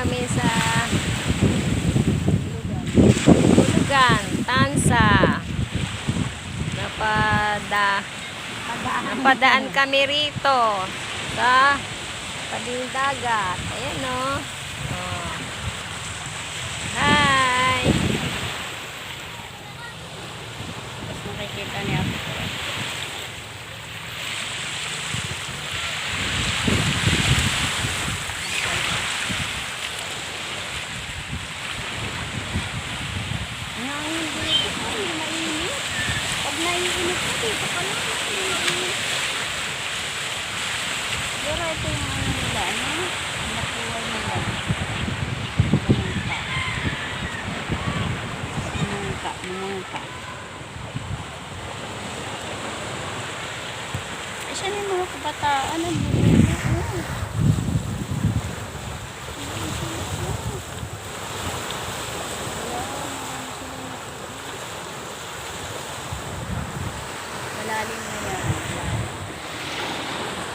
kami sa Tulugan, Tansa. Napadaan kami rito sa tabing dagat. Ayan o. Oh. Hi! Tapos nakikita niya ako. Pag naiinit ka dito ka lang, mainit. Pero ito yung ano nila, ano? Nakuha nila. Mangka. Eh, siya na yung mga kabataan. Ano buhay malalim na yan.